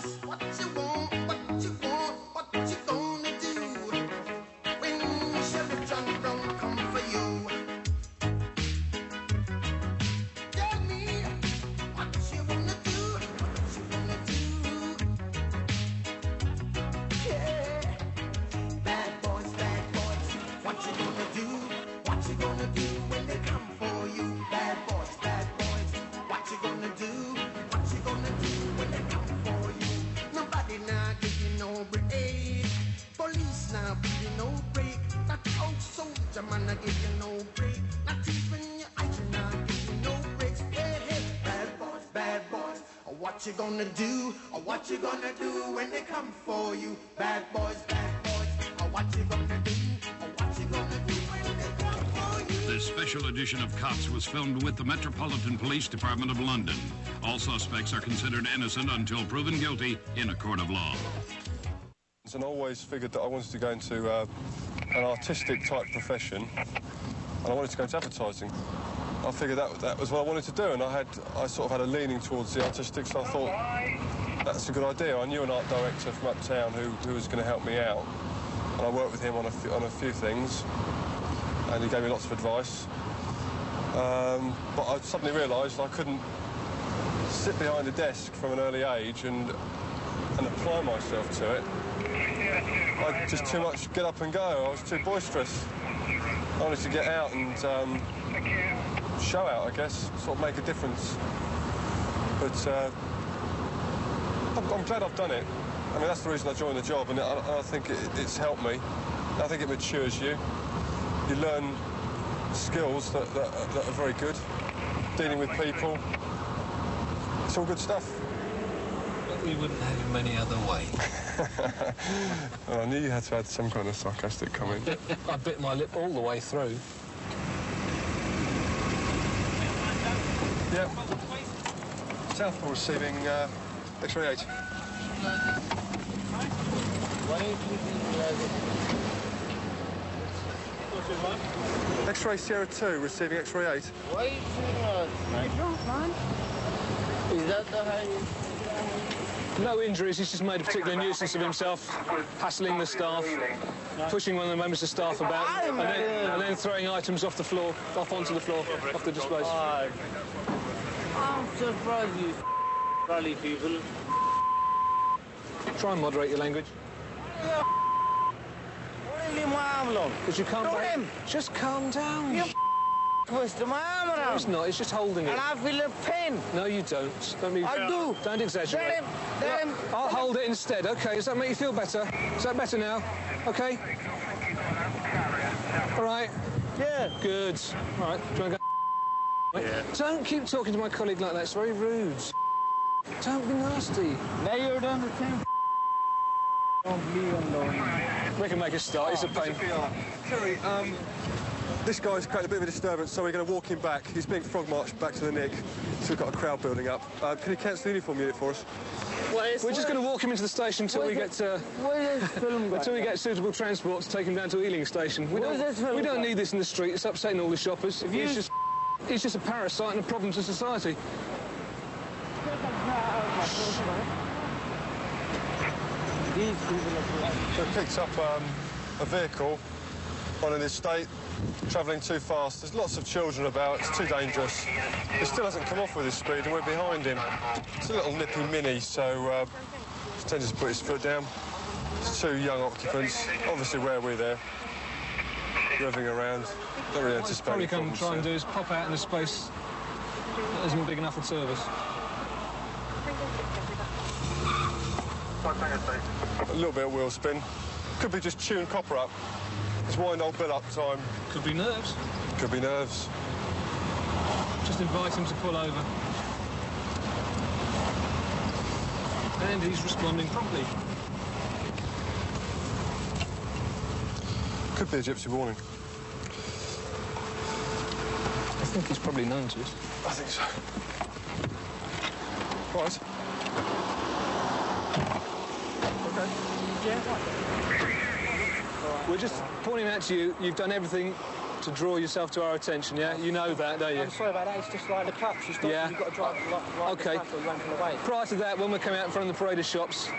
What you want, what you want, what you gonna do when Sheriff John Brown come for you? Tell me what you wanna do, what you wanna do. Yeah, bad boys, what you gonna do? What you gonna do when they come for you? Bad boys, what you gonna do? What you gonna do when they come for you? Nobody now give you no break. Police now give you no break. That old soldier man I give you no break. Not even your eyes now give you no breaks. Hey, hey, bad boys, what you gonna do? Or what you gonna do when they come for you? Bad boys, or what you gonna do? Or what you gonna do when they come for you? This special edition of Cops was filmed with the Metropolitan Police Department of London. All suspects are considered innocent until proven guilty in a court of law. And I always figured that I wanted to go into an artistic type profession, and I wanted to go into advertising. I figured that was what I wanted to do, and I sort of had a leaning towards the artistic, so I thought that's a good idea. I knew an art director from uptown who was going to help me out, and I worked with him on a few things, and he gave me lots of advice. But I suddenly realised I couldn't sit behind a desk from an early age and apply myself to it. I just too much get up and go. I was too boisterous. I wanted to get out and show out, I guess, sort of make a difference. But I'm glad I've done it. I mean, that's the reason I joined the job, and I think it's helped me. I think it matures you. You learn skills that are very good. Dealing with people. It's all good stuff. But we wouldn't have him any other way. Well, I knew you had to add some kind of sarcastic comment. I bit my lip all the way through. Yep. Southall receiving X-ray 8. X-ray Sierra 2 receiving X-ray 8. Wait, is that the high? No injuries, he's just made a particular nuisance of himself, hassling the staff, pushing one of the members of staff about, and then throwing items off the floor, onto the floor, off the displays. I'm surprised you rally people. Try and moderate your language. Leave my arm alone. Because you can't... Just calm down. You twisted my arm around. No, it's not, it's just holding it. And I feel a pain. No, you don't. I do. Don't exaggerate. Let him. I'll hold it instead. OK, does that make you feel better? Is that better now? OK? All right. Yeah. Good. All right, do you want to go? Yeah. Don't keep talking to my colleague like that. It's very rude. Don't be nasty. Now you're done the same. Don't leave him alone. We can make a start. It's a pain. Kerry, this guy's created a bit of a disturbance, so we're going to walk him back. He's being frog-marched back to the Nick, so we've got a crowd building up. Can you cancel the uniform unit for us? We're just going to walk him into the station until we get suitable transport to take him down to Ealing Station. We don't need this in the street. It's upsetting all the shoppers. He's just a parasite and a problem to society. So we picked up a vehicle on an estate, travelling too fast. There's lots of children about. It's too dangerous. He still hasn't come off with his speed, and we're behind him. It's a little nippy mini, so he's tended to put his foot down. It's two young occupants, obviously where we're there, revving around. Not really anticipating. Probably come try and do is pop out in a space that isn't big enough for service. A little bit of wheel spin. Could be just chewing copper up. It's wind old Bill up time. Could be nerves. Could be nerves. Just invite him to pull over. And he's responding promptly. Could be a gypsy warning. I think he's probably known to us. I think so. Right. Okay. Yeah. We're just pointing out to you, you've done everything to draw yourself to our attention, yeah? You know that, don't you? I'm sorry about that. It's just like the clutch. You stop, Yeah. You've got to drive right Okay. the clutch or you won't pull away. Prior to that, when we came out in front of the Parade of Shops,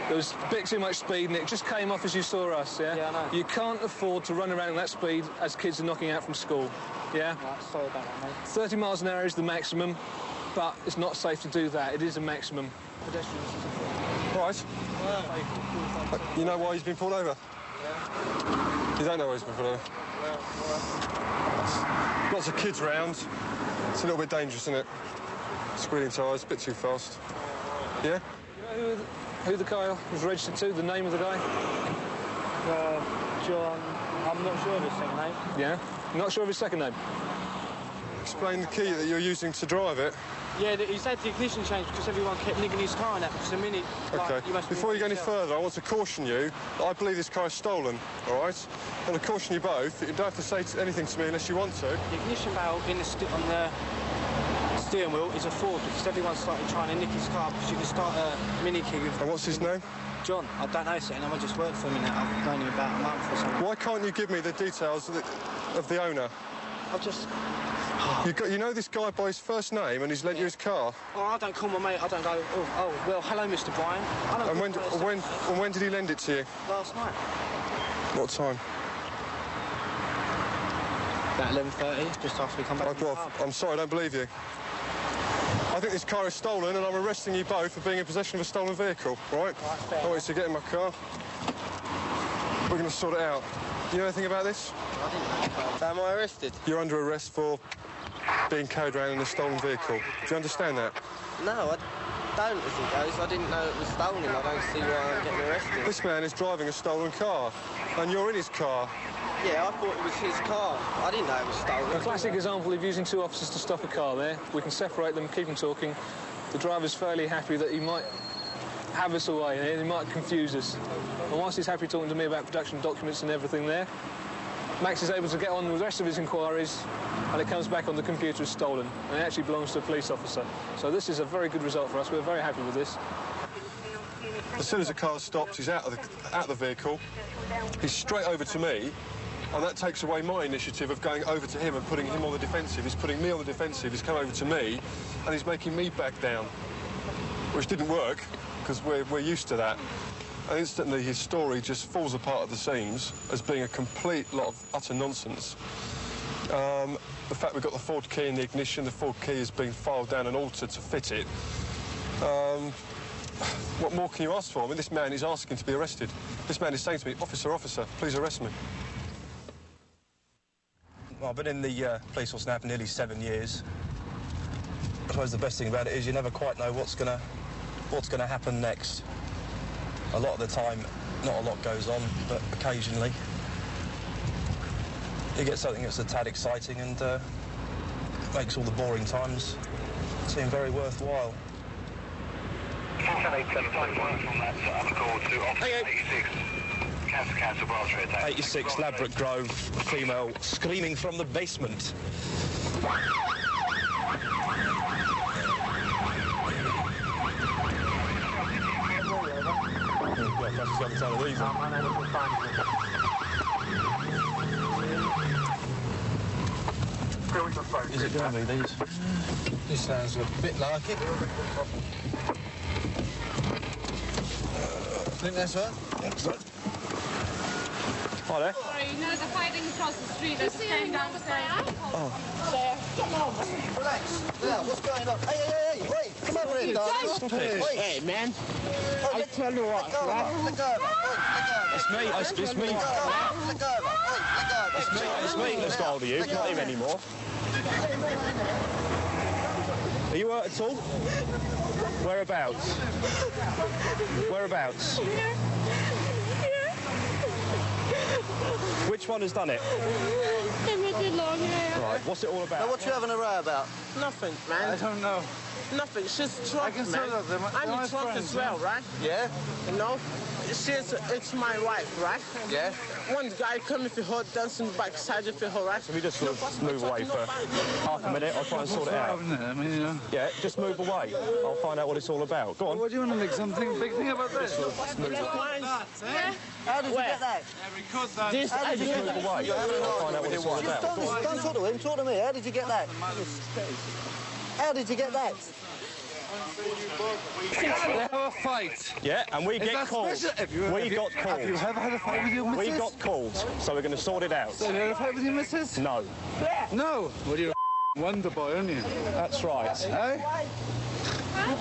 there was a bit too much speed and it just came off as you saw us, yeah? Yeah, I know. You can't afford to run around at that speed as kids are knocking out from school, yeah? Right, sorry about that, mate. 30 miles an hour is the maximum, but it's not safe to do that. It is a maximum. Pedestrians. Right. You know why he's been pulled over? Yeah. You don't know why he's been pulled over? Lots of kids round. It's a little bit dangerous, isn't it? Squealing tyres, a bit too fast. Yeah? You know who the car was registered to, the name of the guy? John, I'm not sure of his second name. Yeah? Not sure of his second name? Explain the key that you're using to drive it. Yeah, he said the ignition changed because everyone kept nigging his car in that because the Mini... Okay. Like, Before you go any further, I want to caution you that I believe this car is stolen, all right? I want to caution you both that you don't have to say anything to me unless you want to. The ignition valve on the steering wheel is a fraud because everyone started trying to nick his car because you can start a Mini key with... And what's his name? John. I don't know, sir, and I just worked for him in that. I've known him about a month or something. Why can't you give me the details of the owner? I've just... You know this guy by his first name and he's lent you his car? Oh, I don't call my mate. I don't go, well, hello, Mr. Brian. I don't And when did he lend it to you? Last night. What time? About 11:30, just after we come back. I'm sorry, I don't believe you. I think this car is stolen and I'm arresting you both for being in possession of a stolen vehicle, right? I want you to get in my car. We're going to sort it out. You know anything about this? I didn't know. Am I arrested? You're under arrest for being carried around in a stolen vehicle. Do you understand that? No, I don't, as it goes. I didn't know it was stolen. I don't see why I'm getting arrested. This man is driving a stolen car and you're in his car. Yeah, I thought it was his car. I didn't know it was stolen. A classic example of using two officers to stop a car there. We can separate them, keep them talking. The driver's fairly happy that he might have us away and he might confuse us. And whilst he's happy talking to me about production documents and everything there, Max is able to get on with the rest of his inquiries and it comes back on the computer as stolen and it actually belongs to a police officer. So this is a very good result for us. We're very happy with this. As soon as the car stops, he's out of the vehicle. He's straight over to me, and that takes away my initiative of going over to him and putting him on the defensive. He's putting me on the defensive. He's come over to me, and he's making me back down, which didn't work because we're used to that. And instantly, his story just falls apart at the seams as being a complete lot of utter nonsense. The fact we've got the Ford key in the ignition, the Ford key has been filed down and altered to fit it. What more can you ask for? I mean, this man is asking to be arrested. This man is saying to me, officer, please arrest me. Well, I've been in the police force now for nearly 7 years. I suppose the best thing about it is you never quite know what's gonna happen next. A lot of the time, not a lot goes on, but occasionally you get something that's a tad exciting and makes all the boring times seem very worthwhile. 86 Ladbroke Grove, female screaming from the basement. Is it going to be these? This sounds a bit like it. Think that's right? Excellent. Hi there. Sorry, you know the fighting across the street that came downstairs? Relax. Yeah, what's going on? Hey, wait, come over here, darling. Wait. Hey, man. I tell you what, right? Let go. It's me. It's me. Let go. It's me that's got hold of you. It's not him anymore. Are you hurt at all? Whereabouts? Whereabouts? Which one has done it? Him with the long hair. Right, what's it all about? Now, what you having a row about? Nothing, man. I don't know. Nothing. She's drunk, man. They're I'm my drunk friends, as well, right? Yeah? You know? It's my wife, right? Yeah? One guy coming for her, dancing backside of her, right? Can we just sort of move away for half a minute? I'll try and sort it out. I mean, you know. Yeah, just move away. I'll find out what it's all about. Go on. What do you want to make big thing about this? How did you get that? This, How did you move away. I'll find out what it's all about. Don't talk to him, talk to me. How did you get that? How did you get that? They have a fight. Yeah, and we get called. We got called. Have you ever had a fight with your missus? We got called, so we're going to sort it out. So you had a fight with your missus? No. No. Well, you're a wonder boy, aren't you? That's right. Eh?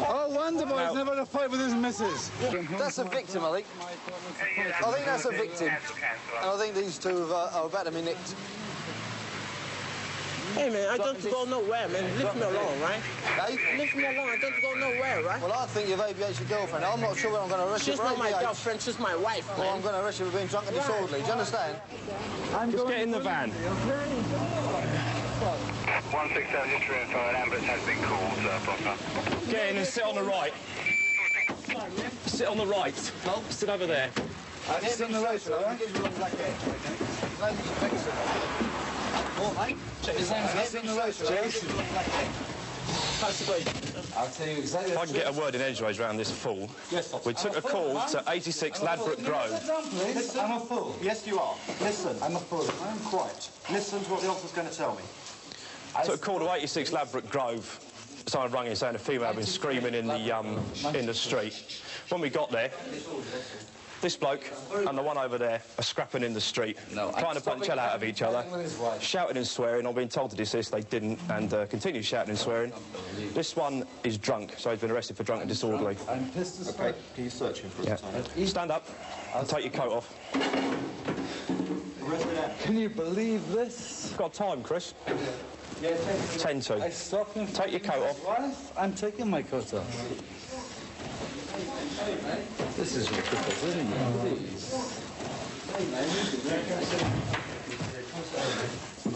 Oh, wonder boy has never had a fight with his missus. That's a victim, I think. I think that's a victim. And I think these two are about to be nicked. Hey, man, I don't go nowhere, man. Leave me alone, right? Hey? Leave me alone. I don't go nowhere, right? Well, I think you've ABH'd your girlfriend. I'm not sure when I'm going to arrest you She's for not my ABH. girlfriend. She's my wife, man. Well, I'm going to arrest you for being drunk and disorderly. Do you understand? Just get in the van. 167, just for an ambulance has been called, Prosper. Get in and sit on the right. Sit on the right. No, sit over there. Sit on the right, sir. His name's What, mate? His name's on the right, sir. I'll tell you exactly. If I can get a word in edgeways around this fool. Yes, We took a call to 86 Ladbroke Grove. Listen, I'm a fool. Yes, you are. Listen. I'm a fool. I'm quiet. Listen to what the officer's going to tell me. Took a call to 86 Ladbroke Grove. Someone rang in saying a female had been screaming in the street. When we got there, this bloke and the one over there are scrapping in the street, trying to punch hell out of each other, shouting and swearing. I've been told to desist, they didn't, and continue shouting and swearing. This one is drunk, so he's been arrested for drunk and disorderly. I'm pissed as fuck. Okay, can you search him for a time? Stand up and take your coat off. Can you believe this? Got time, Chris? Yeah, 10 to. I stopped him. Take your coat off. Wife, I'm taking my coat off. This is ridiculous, isn't it?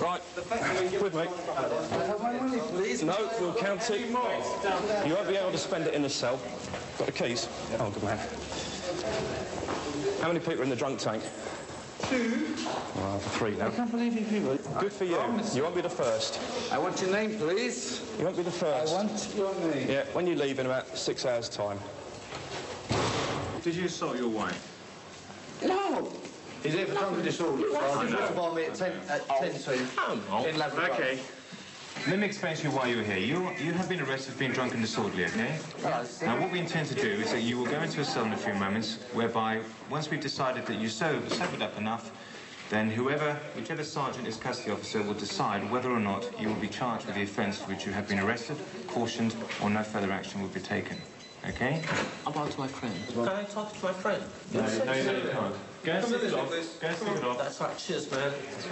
Right, with me. Have my money, please. No, we'll count it. You won't be able to spend it in the cell. Got the keys? Oh, good man. How many people are in the drunk tank? 2. Well, 3 now. I can't believe you people. Good for you. You won't be the first. I want your name, please. You won't be the I first. want your name. Yeah, when you leave in about 6 hours' time. Did you assault your wife? No. He's here for drunk and disorderly. I'll just walk by me at 10 to in Ladbroke. Okay. Let me explain to you why you're here. You have been arrested for being drunk and disorderly, okay? Now, what we intend to do is that you will go into a cell in a few moments, whereby, once we've decided that you're sobered up enough, then whichever sergeant is custody officer will decide whether or not you will be charged with the offence for which you have been arrested, cautioned, or no further action will be taken. Okay? About my friend. Can I talk to my friend? No, you can't. Go and stick it off. Go and stick it off. That's right. Cheers, man. That's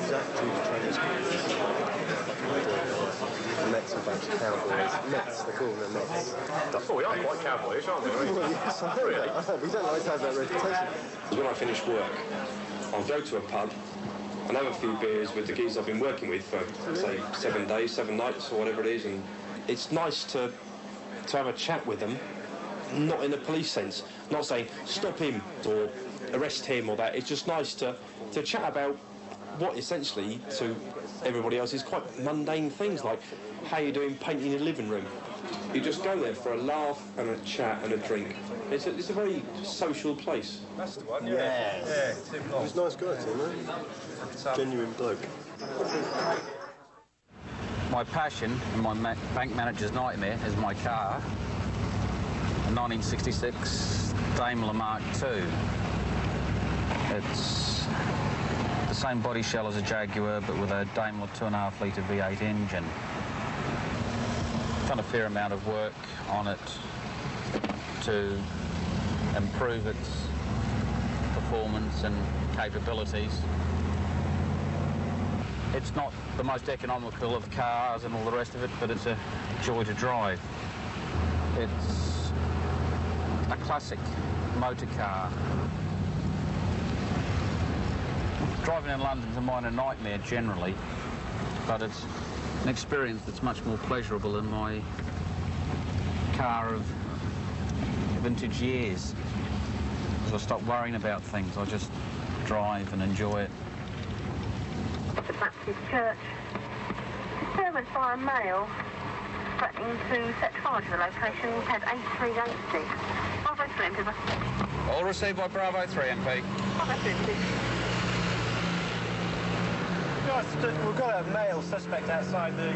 Exactly the training school. Mets are a bunch of cowboys. Mets, they call them Mets. Oh, we are quite cowboyish, aren't we? Well, yes, I know that. We don't like to have that reputation. When I finish work, I'll go to a pub and have a few beers with the geese I've been working with for, say, 7 days, 7 nights, or whatever it is, and it's nice to have a chat with them, not in a police sense, not saying stop him or arrest him or that. It's just nice to chat about what essentially to everybody else is quite mundane things, like how you're doing painting your living room. You just go there for a laugh and a chat and a drink. It's a very social place. That's the one, yeah. He's a nice guy, Tim, eh? Genuine bloke. My passion and my bank manager's nightmare is my car, a 1966 Daimler Mark II. It's the same body shell as a Jaguar, but with a Daimler 2.5 litre V8 engine. Done a fair amount of work on it to improve its performance and capabilities. It's not the most economical of cars and all the rest of it, but it's a joy to drive. It's a classic motor car. Driving in London's a minor nightmare generally, but it's an experience that's much more pleasurable than my car of vintage years. As I stop worrying about things, I just drive and enjoy it. The Baptist Church. Service by a male. threatening to set fire to the location, head 8386. Bravo 3, MP. All received by Bravo 3, MP. Bravo 3, MP. We've got a male suspect outside the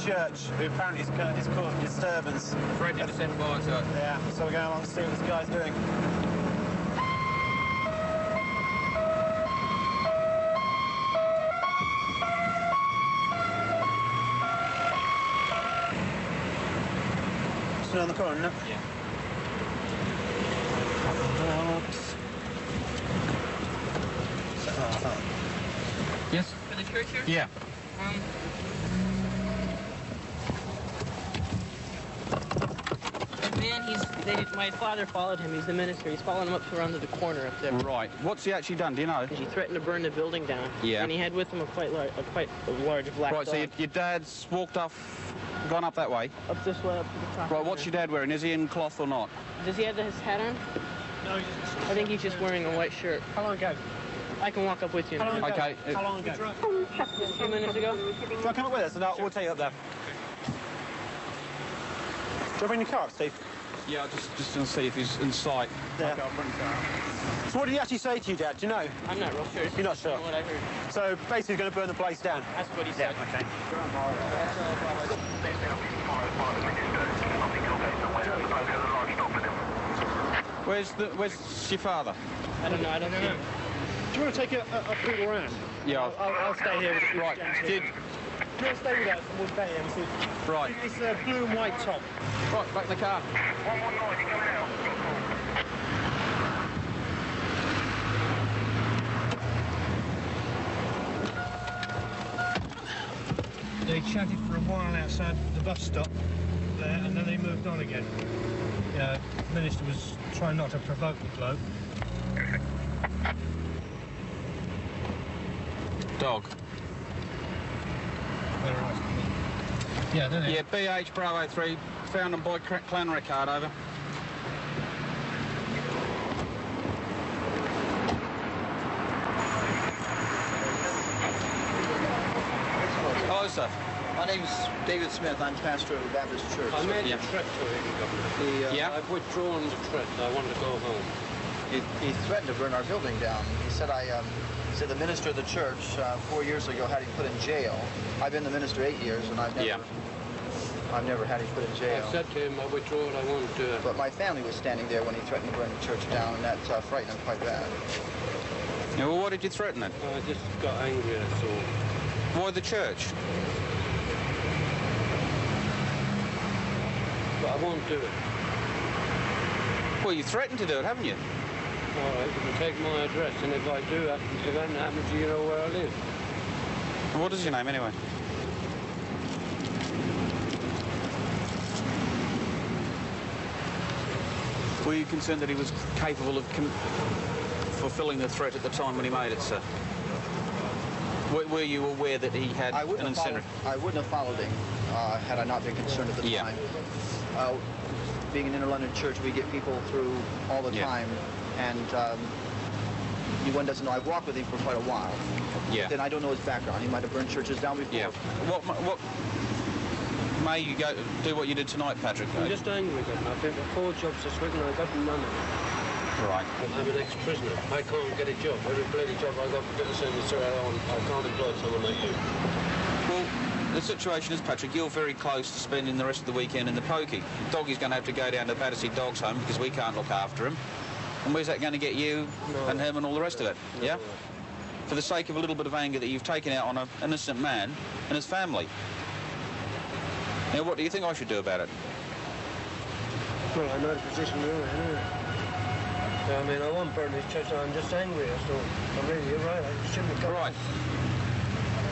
church who apparently is causing disturbance. Threatening to set fire to it. Yeah, so we're going along to see what this guy's doing. Still on the corner, no? Yeah. Yes? For the church here? Yeah. My father followed him. He's the minister. He's following him up around to the corner up there. Right. What's he actually done? Do you know? He threatened to burn the building down. Yeah. And he had with him a quite large black Right, dog. so your dad's walked off, gone up that way? Up this way, up to the top. Right, what's your dad wearing? Is he in cloth or not? Does he have his hat on? No, I think he's just wearing a white shirt. How long ago? I can walk up with you. How long ago? Okay. How long ago? A few minutes ago. Do you want to come up with us? And we'll take you up there. Do you bring your car, Steve? Yeah, just to see if he's in sight. Yeah. Okay, I'll bring the car. So what did he actually say to you, Dad? Do you know? I'm not real sure. You're not sure? What I heard. So basically he's going to burn the place down? That's what he said. Yeah, okay. Where's your father? I don't know. I don't know. Do you want to take a pool around? Yeah. I'll stay here with you. Right. Do you want to stay with us and we'll stay here and see? Right. It's a blue and white top. Right, back in the car. One more noise, you coming out? They chatted for a while outside the bus stop there, and then they moved on again. The minister was trying not to provoke the bloke. Dog. Yeah, there they Yeah, BH Bravo 3, found on by Clan Ricard, over. Hello, sir. My name's David Smith. I'm pastor of the Baptist Church. I made a threat to him, Governor. Yeah? I've withdrawn the threat. I want to go home. He threatened to burn our building down. He said the minister of the church 4 years ago had him put in jail. I've been the minister 8 years, and I've never had him put in jail. I said to him, I withdraw it, I won't do it. But my family was standing there when he threatened to burn the church down, and that frightened him quite bad. Yeah, well, what did you threaten it? I just got angry, that's all. Why the church? But I won't do it. Well, you threatened to do it, haven't you? All right, you can take my address, and if I do, if anything happens, you know where I live. What is your name, anyway? Were you concerned that he was capable of fulfilling the threat at the time when he made it, sir? Were you aware that he had an incendiary? I wouldn't have followed him had I not been concerned at the time. Being an inner London church, we get people through all the time, and one doesn't know. I've walked with him for quite a while. Yeah. Then I don't know his background. He might have burned churches down before. Yeah. What made you do what you did tonight, Patrick? I'm just angry, Governor. I've been for 4 jobs this week, and I got none of them. Right. I'm an ex-prisoner. I can't get a job. Every bloody job I got for the same I can't employ someone like you. Well, the situation is, Patrick, you're very close to spending the rest of the weekend in the pokey. Doggy's going to have to go down to Battersea Dogs Home because we can't look after him. And where's that going to get you and him and all the rest of it? Yeah? For the sake of a little bit of anger that you've taken out on an innocent man and his family. Now, what do you think I should do about it? Well, I know the position you're in, anyway. I mean, I won't burn this church. I'm just angry, that's all. You're right. I shouldn't have come. Right.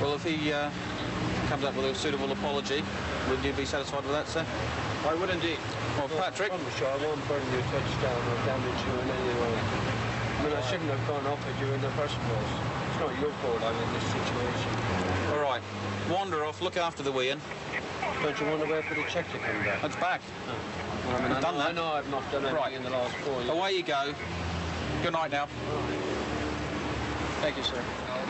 Well, if he comes up with a suitable apology, would you be satisfied with that, sir? I would indeed. Well, Patrick... I'm sure I won't burn your church down or damage you in any way. I mean, I shouldn't have gone off with you in the first place. It's not your fault I'm in this situation. All right. Wander off, look after the weeing. Don't you want to wait for the check to come back? It's back. Oh. Well, I mean, I know I've not done anything in the last 4 years. Away you go. Good night now. Thank you, sir.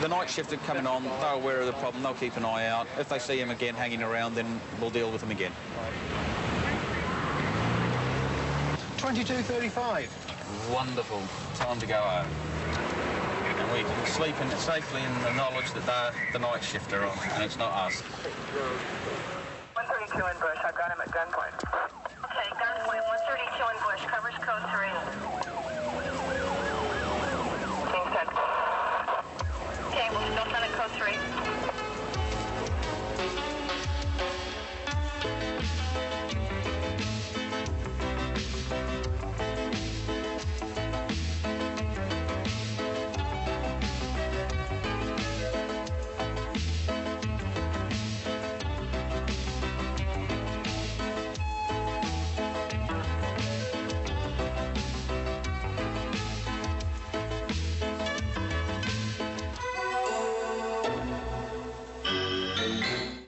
the night shift are coming on, they're aware of the problem, they'll keep an eye out. If they see him again hanging around, then we'll deal with him again. 22:35. Wonderful. Time to go home. And we can sleep safely in the knowledge that they're the night shifter on, and it's not us. 132 in Bush. I've got him at gunpoint. Okay, gunpoint, 132 in Bush. Covers code 3.